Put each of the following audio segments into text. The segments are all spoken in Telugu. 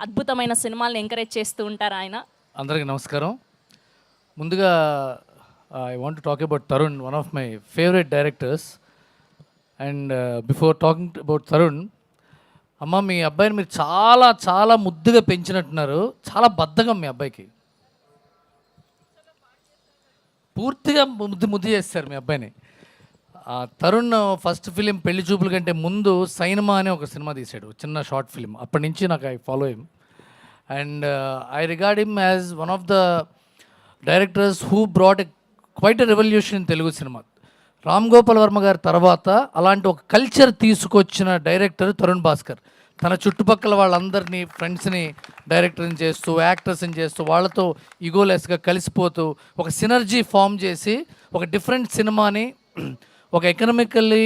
అద్భుతమైన సినిమాల్ని ఎంకరేజ్ చేస్తూ ఉంటారు ఆయన. అందరికీ నమస్కారం. ముందుగా I want to talk about Tarun, one of my favourite directors. And before talking about Tarun, అమ్మ మీ అబ్బాయిని మీరు చాలా చాలా ముద్దుగా పెంచినట్టున్నారు. చాలా బద్ధకం మీ అబ్బాయికి, పూర్తిగా ముద్దు ముద్దు చేస్తారు మీ అబ్బాయిని. తరుణ్ ఫస్ట్ ఫిలిం పెళ్లి చూపుల కంటే ముందు సైనమా అనే ఒక సినిమా తీశాడు, చిన్న షార్ట్ ఫిలిం. అప్పటి నుంచి నాకు I follow him and I regard him as one of the directors who brought quite a revolution in Telugu cinema. Ram Gopal Varma గారి తర్వాత అలాంటి ఒక కల్చర్ తీసుకొచ్చిన డైరెక్టర్ తరుణ్ భాస్కర్. తన చుట్టుపక్కల వాళ్ళందరినీ, ఫ్రెండ్స్ని డైరెక్టర్ని చేస్తూ, యాక్టర్స్ని చేస్తూ, వాళ్ళతో ఈగోలెస్గా కలిసిపోతూ ఒక సినర్జీ ఫామ్ చేసి ఒక డిఫరెంట్ సినిమాని, ఒక ఎకనామికల్లీ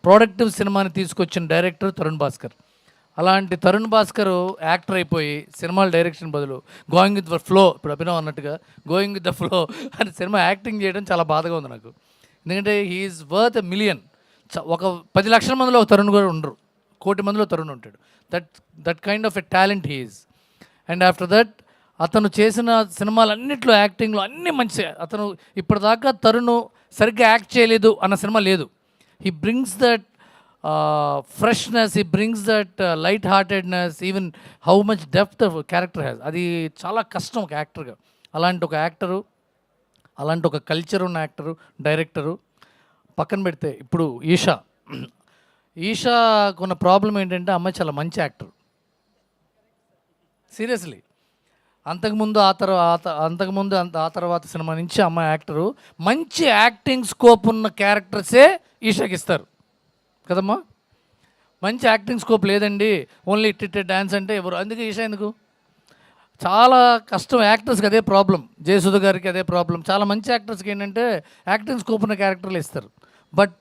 ప్రొడక్టివ్ సినిమాని తీసుకొచ్చిన డైరెక్టర్ తరుణ్ భాస్కర్. అలాంటి తరుణ్ భాస్కర్ యాక్టర్ అయిపోయి సినిమాల డైరెక్షన్ బదులు గోయింగ్ విత్ ద ఫ్లో, ఇప్పుడు అభినవ్ అన్నట్టుగా గోయింగ్ విత్ ద ఫ్లో అని సినిమా యాక్టింగ్ చేయడం చాలా బాధగా ఉంది నాకు. ఎందుకంటే హీఈస్ వర్త్ ఎ మిలియన్. ఒక 10 లక్షల మందిలో ఒక తరుణ్ కూడా ఉండరు, 1 కోటి మందిలో తరుణ్ ఉంటాడు. That kind of a talent he is. And after that అతను చేసిన సినిమాలన్నింటిలో యాక్టింగ్లో అన్నీ మంచి. అతను ఇప్పటిదాకా తరుణ్ సరిగ్గా యాక్ట్ చేయలేదు అన్న సినిమా లేదు. He brings that freshness, he brings that light heartedness, even how much depth of character has. అది చాలా కష్టం ఒక యాక్టర్గా. అలాంటి ఒక యాక్టరు, అలాంటి ఒక కల్చర్ ఉన్న యాక్టరు, డైరెక్టరు పక్కన పెడితే ఇప్పుడు ఈషాకు ఉన్న ప్రాబ్లం ఏంటంటే అమ్మాయి చాలా మంచి యాక్టర్. సీరియస్లీ అంతకుముందు ఆ తర్వాత సినిమా నుంచి అమ్మాయి యాక్టరు మంచి యాక్టింగ్ స్కోప్ ఉన్న క్యారెక్టర్సే ఈషాకి ఇస్తారు కదమ్మా. మంచి యాక్టింగ్ స్కోప్ లేదండి, ఓన్లీ ఇట్ డ్యాన్స్ అంటే ఎవరు, అందుకే ఈషా ఎందుకు? చాలా కష్టం యాక్టర్స్కి, అదే ప్రాబ్లం. జయసుధ గారికి అదే ప్రాబ్లం. చాలా మంచి యాక్టర్స్కి ఏంటంటే యాక్టింగ్ స్కోప్ ఉన్న క్యారెక్టర్లు ఇస్తారు. బట్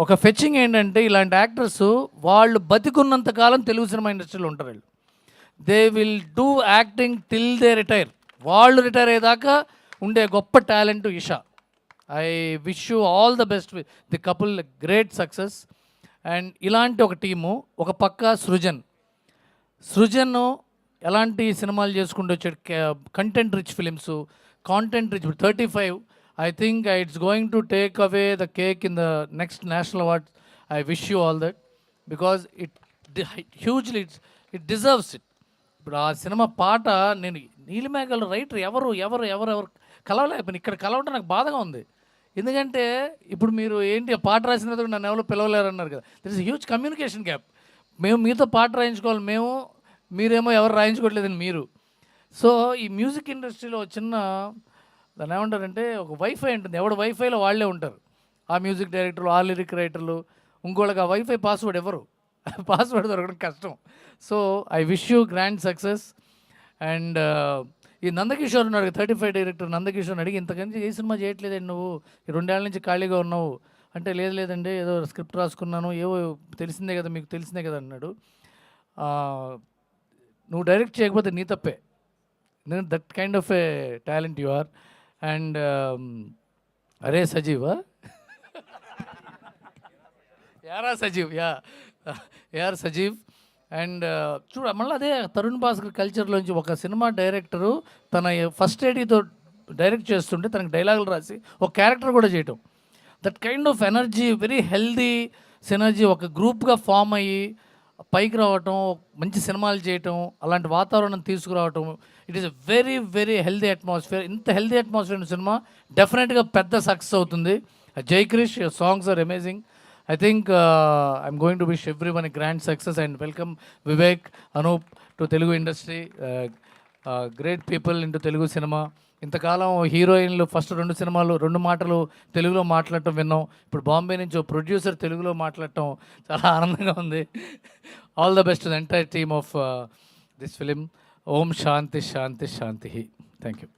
ఒక ఫెచ్చింగ్ ఏంటంటే ఇలాంటి యాక్టర్స్ వాళ్ళు బతికున్నంతకాలం తెలుగు సినిమా ఇండస్ట్రీలో ఉంటారు. వాళ్ళు they will do acting till they retire. వాళ్ళు రిటైర్ అయ్యేదాకా ఉండే గొప్ప talent Esha. I wish you all the best with the couple, great success. And ఇలాంటి ఒక టీము, ఒక పక్క సృజన్ ఎలాంటి సినిమాలు చేసుకుంటూ వచ్చాడు, content rich films, content rich. 35 I think it's going to take away the cake in the next national awards. I wish you all that because it hugely it deserves it. ఇప్పుడు ఆ సినిమా పాట నేను నీలిమేఘాల రైటర్ ఎవరు కలవలేకపోయినా, ఇక్కడ కలవడం నాకు బాధగా ఉంది. ఎందుకంటే ఇప్పుడు మీరు ఏంటి పాట రాసినందుకు నన్ను ఎవరో పిలవలేరు అన్నారు కదా. There is huge communication gap. మేము మీతో పాట రాయించుకోవాలి, మీరేమో ఎవరు రాయించుకోవట్లేదని మీరు. సో ఈ మ్యూజిక్ ఇండస్ట్రీలో చిన్న దాన్ని ఏమంటారంటే ఒక వైఫై ఉంటుంది, ఎవడు వైఫైలో వాళ్ళే ఉంటారు. ఆ మ్యూజిక్ డైరెక్టర్లు, ఆ లిరిక్ రైటర్లు, ఇంకోళ్ళకి ఆ వైఫై పాస్వర్డ్ ఎవరు పాస్వర్డ్ దొరకడం కష్టం. So I wish you grand success. And ఈ నందకిషోర్ ఉన్నాడు, 35 డైరెక్టర్ నందకిషోర్ని అడిగి ఇంతకంటే ఏ సినిమా చేయట్లేదండి నువ్వు, ఈ 2 ఏళ్ళ నుంచి ఖాళీగా ఉన్నావు అంటే, లేదండి ఏదో స్క్రిప్ట్ రాసుకున్నాను, ఏవో తెలిసిందే కదా, మీకు తెలిసిందే కదా అన్నాడు. నువ్వు డైరెక్ట్ చేయకపోతే నీ తప్పే, that kind of a talent you are. And అరే సజీవా యారా సజీవ్ యార్ సజీవ్. అండ్ చూడ మళ్ళీ అదే తరుణ్ భాస్కర్ కల్చర్లోంచి ఒక సినిమా డైరెక్టరు తన ఫస్ట్ ఏడీతో డైరెక్ట్ చేస్తుంటే తనకి డైలాగులు రాసి ఒక క్యారెక్టర్ కూడా చేయటం, that kind of energy, very healthy synergy, ఒక గ్రూప్గా ఫామ్ అయ్యి పైకి రావటం, మంచి సినిమాలు చేయటం, అలాంటి వాతావరణం తీసుకురావటం. It is a very very healthy atmosphere. ఇంత హెల్దీ అట్మాస్ఫియర్ ఉన్న సినిమా డెఫినెట్గా పెద్ద సక్సెస్ అవుతుంది. Jai Krish, your songs are amazing. I think I'm going to wish everyone a grand success and welcome Vivek, Anup to Telugu industry. Great people into Telugu cinema. ఇంతకాలం హీరోయిన్లు ఫస్ట్ 2 సినిమాలు 2 మాటలు తెలుగులో మాట్లాడటం విన్నాం. ఇప్పుడు బాంబే నుంచి ప్రొడ్యూసర్ తెలుగులో మాట్లాడటం చాలా ఆనందంగా ఉంది. All the best to the entire team of this film. ఓం శాంతి శాంతి శాంతి. Thank you.